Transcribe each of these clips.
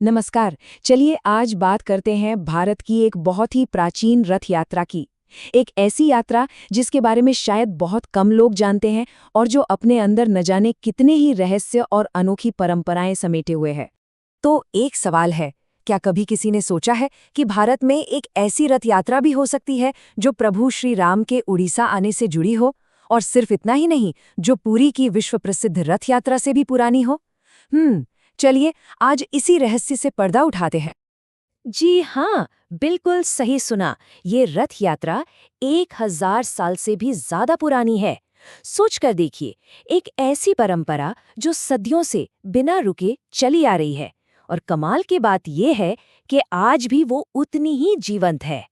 नमस्कार। चलिए आज बात करते हैं भारत की एक बहुत ही प्राचीन रथ यात्रा की। एक ऐसी यात्रा जिसके बारे में शायद बहुत कम लोग जानते हैं और जो अपने अंदर न जाने कितने ही रहस्य और अनोखी परंपराएं समेटे हुए है। तो एक सवाल है, क्या कभी किसी ने सोचा है कि भारत में एक ऐसी रथ यात्रा भी हो सकती है जो प्रभु श्री राम के उड़ीसा आने से जुड़ी हो? और सिर्फ इतना ही नहीं, जो पुरी की विश्व प्रसिद्ध रथ यात्रा से भी पुरानी हो। चलिए आज इसी रहस्य से पर्दा उठाते हैं। जी हाँ, बिल्कुल सही सुना। ये रथ यात्रा 1000 साल से भी ज्यादा पुरानी है। सोच कर देखिए, एक ऐसी परंपरा जो सदियों से बिना रुके चली आ रही है। और कमाल की बात यह है कि आज भी वो उतनी ही जीवंत है।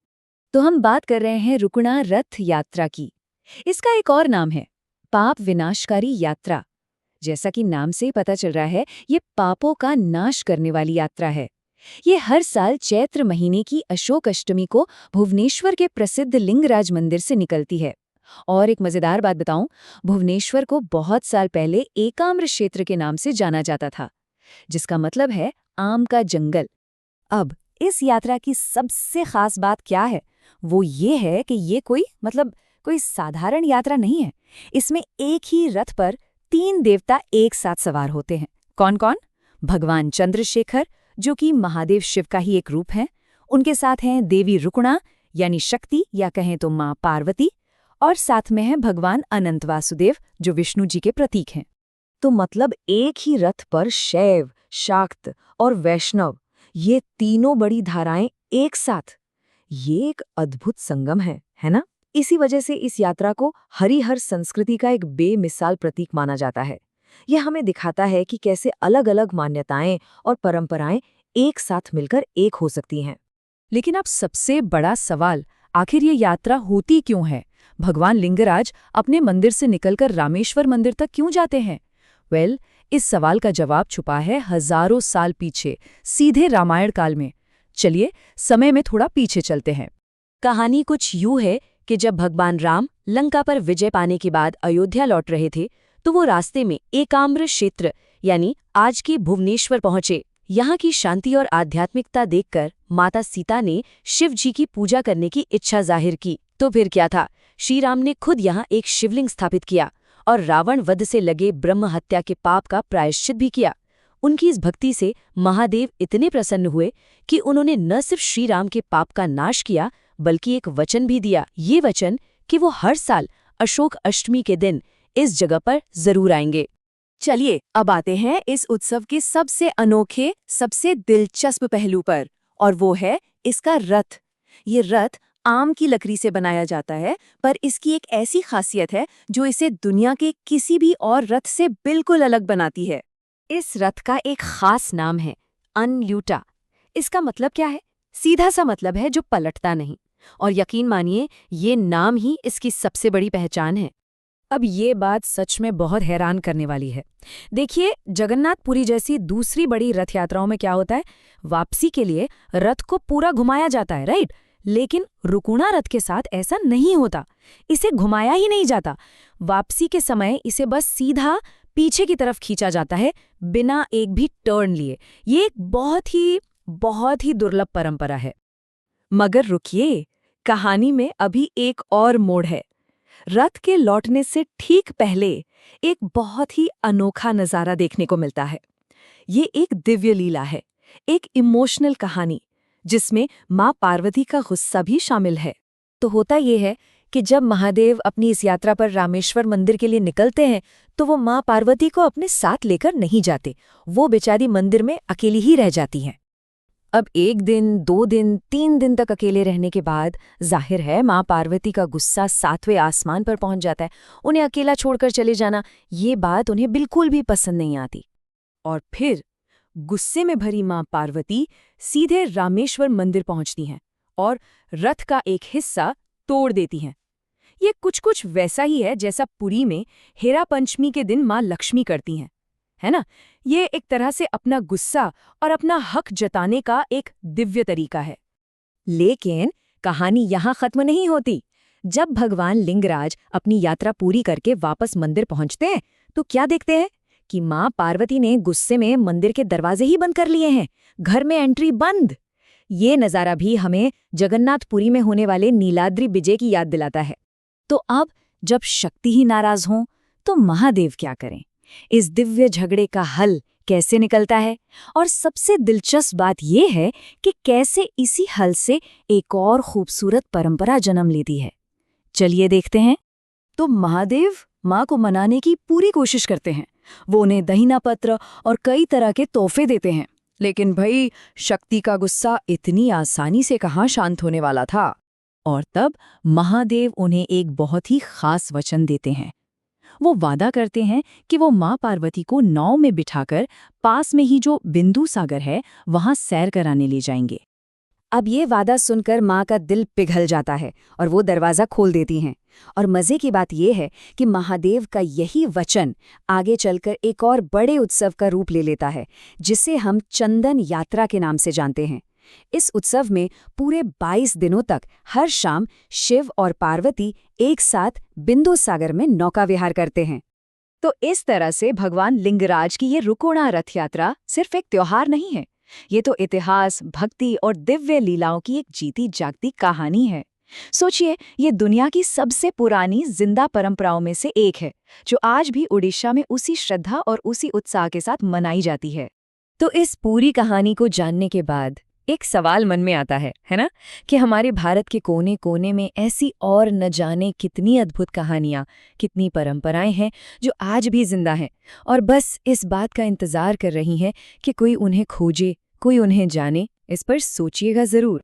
तो हम बात कर रहे हैं रुकना रथ यात्रा की। इसका एक और नाम है पाप विनाशकारी यात्रा। जैसा कि नाम से ही पता चल रहा है, ये पापों का नाश करने वाली यात्रा है। ये हर साल चैत्र महीने की अशोक अष्टमी को भुवनेश्वर के प्रसिद्ध लिंगराज मंदिर से निकलती है। और एक मजेदार बात बताऊं, भुवनेश्वर को बहुत साल पहले एकाम्र क्षेत्र के नाम से जाना जाता था, जिसका मतलब है आम का जंगल। अब इस यात्रा की सबसे खास बात क्या है? वो ये है कि ये कोई साधारण यात्रा नहीं है। इसमें एक ही रथ पर 3 देवता एक साथ सवार होते हैं। कौन कौन? भगवान चंद्रशेखर, जो कि महादेव शिव का ही एक रूप है। उनके साथ हैं देवी रुकणा यानी शक्ति, या कहें तो माँ पार्वती। और साथ में है भगवान अनंत वासुदेव, जो विष्णु जी के प्रतीक हैं। तो मतलब एक ही रथ पर शैव, शाक्त और वैष्णव, ये तीनों बड़ी धाराएं एक साथ। ये एक अद्भुत संगम है ना? इसी वजह से इस यात्रा को हरिहर संस्कृति का एक बेमिसाल प्रतीक माना जाता है। यह हमें दिखाता है कि कैसे अलग-अलग मान्यताएं और परंपराएं एक साथ मिलकर एक हो सकती हैं। लेकिन अब सबसे बड़ा सवाल, आखिर ये यात्रा होती क्यों है? भगवान लिंगराज अपने मंदिर से निकलकर रामेश्वर मंदिर तक क्यों जाते हैं? इस सवाल का जवाब छुपा है हजारों साल पीछे, सीधे रामायण काल में। चलिए समय में थोड़ा पीछे चलते हैं। कहानी कुछ यूं है कि जब भगवान राम लंका पर विजय पाने के बाद अयोध्या लौट रहे थे, तो वो रास्ते में एकाम्र क्षेत्र यानी आज के भुवनेश्वर पहुंचे। यहाँ की शांति और आध्यात्मिकता देखकर माता सीता ने शिव जी की पूजा करने की इच्छा जाहिर की। तो फिर क्या था, श्री राम ने खुद यहाँ एक शिवलिंग स्थापित किया और रावण वध से लगे ब्रह्म हत्या के पाप का प्रायश्चित भी किया। उनकी इस भक्ति से महादेव इतने प्रसन्न हुए कि उन्होंने न सिर्फ श्री राम के पाप का नाश किया, बल्कि एक वचन भी दिया। ये वचन कि वो हर साल अशोक अष्टमी के दिन इस जगह पर जरूर आएंगे। चलिए अब आते हैं इस उत्सव के सबसे अनोखे, सबसे दिलचस्प पहलू पर, और वो है इसका रथ। ये रथ आम की लकड़ी से बनाया जाता है, पर इसकी एक ऐसी खासियत है जो इसे दुनिया के किसी भी और रथ से बिल्कुल अलग बनाती है। इस रथ का एक खास नाम है अनल्यूटा। इसका मतलब क्या है? सीधा सा मतलब है जो पलटता नहीं। और यकीन मानिए, ये नाम ही इसकी सबसे बड़ी पहचान है। अब ये बात सच में बहुत हैरान करने वाली है। देखिए, जगन्नाथपुरी जैसी दूसरी बड़ी रथ यात्राओं में क्या होता है, वापसी के लिए रथ को पूरा घुमाया जाता है, राइट? लेकिन रुकुणा रथ के साथ ऐसा नहीं होता। इसे घुमाया ही नहीं जाता। वापसी के समय इसे बस सीधा पीछे की तरफ खींचा जाता है, बिना एक भी टर्न लिए। ये एक बहुत ही दुर्लभ परंपरा है। मगर रुकिए, कहानी में अभी एक और मोड़ है। रथ के लौटने से ठीक पहले एक बहुत ही अनोखा नजारा देखने को मिलता है। ये एक दिव्य लीला है, एक इमोशनल कहानी, जिसमें माँ पार्वती का गुस्सा भी शामिल है। तो होता ये है कि जब महादेव अपनी इस यात्रा पर रामेश्वर मंदिर के लिए निकलते हैं, तो वो माँ पार्वती को अपने साथ लेकर नहीं जाते। वो बेचारी मंदिर में अकेली ही रह जाती हैं। अब 1 दिन, 2 दिन, 3 दिन तक अकेले रहने के बाद जाहिर है माँ पार्वती का गुस्सा 7वें आसमान पर पहुंच जाता है। उन्हें अकेला छोड़कर चले जाना, ये बात उन्हें बिल्कुल भी पसंद नहीं आती। और फिर गुस्से में भरी माँ पार्वती सीधे रामेश्वर मंदिर पहुंचती हैं और रथ का एक हिस्सा तोड़ देती हैं। ये कुछ वैसा ही है जैसा पुरी में हेरा पंचमी के दिन माँ लक्ष्मी करती हैं, है ना? ये एक तरह से अपना गुस्सा और अपना हक जताने का एक दिव्य तरीका है। लेकिन कहानी यहाँ खत्म नहीं होती। जब भगवान लिंगराज अपनी यात्रा पूरी करके वापस मंदिर पहुंचते हैं, तो क्या देखते हैं कि माँ पार्वती ने गुस्से में मंदिर के दरवाजे ही बंद कर लिए हैं, घर में एंट्री बंद। ये नज़ारा भी हमें जगन्नाथपुरी में होने वाले नीलाद्रि विजय की याद दिलाता है। तो अब जब शक्ति ही नाराज हों तो महादेव क्या करें? इस दिव्य झगड़े का हल कैसे निकलता है? और सबसे दिलचस्प बात यह है कि कैसे इसी हल से एक और खूबसूरत परंपरा जन्म लेती है। चलिए देखते हैं। तो महादेव माँ को मनाने की पूरी कोशिश करते हैं। वो उन्हें दहीना पत्र और कई तरह के तोहफे देते हैं। लेकिन भाई, शक्ति का गुस्सा इतनी आसानी से कहाँ शांत होने वाला था। और तब महादेव उन्हें एक बहुत ही खास वचन देते हैं। वो वादा करते हैं कि वो माँ पार्वती को नाव में बिठाकर पास में ही जो बिंदु सागर है वहां सैर कराने ले जाएंगे। अब ये वादा सुनकर माँ का दिल पिघल जाता है और वो दरवाज़ा खोल देती हैं। और मज़े की बात यह है कि महादेव का यही वचन आगे चलकर एक और बड़े उत्सव का रूप ले लेता है, जिसे हम चंदन यात्रा के नाम से जानते हैं। इस उत्सव में पूरे 22 दिनों तक हर शाम शिव और पार्वती एक साथ बिंदु सागर में नौका विहार करते हैं। तो इस तरह से भगवान लिंगराज की ये रुकोड़ा रथ यात्रा सिर्फ एक त्योहार नहीं है, ये तो इतिहास, भक्ति और दिव्य लीलाओं की एक जीती जागती कहानी है। सोचिए, ये दुनिया की सबसे पुरानी जिंदा परंपराओं में से एक है, जो आज भी उड़ीसा में उसी श्रद्धा और उसी उत्साह के साथ मनाई जाती है। तो इस पूरी कहानी को जानने के बाद एक सवाल मन में आता है ना, कि हमारे भारत के कोने कोने में ऐसी और न जाने कितनी अद्भुत कहानियाँ, कितनी परंपराएं हैं जो आज भी जिंदा हैं और बस इस बात का इंतजार कर रही हैं कि कोई उन्हें खोजे, कोई उन्हें जाने। इस पर सोचिएगा ज़रूर।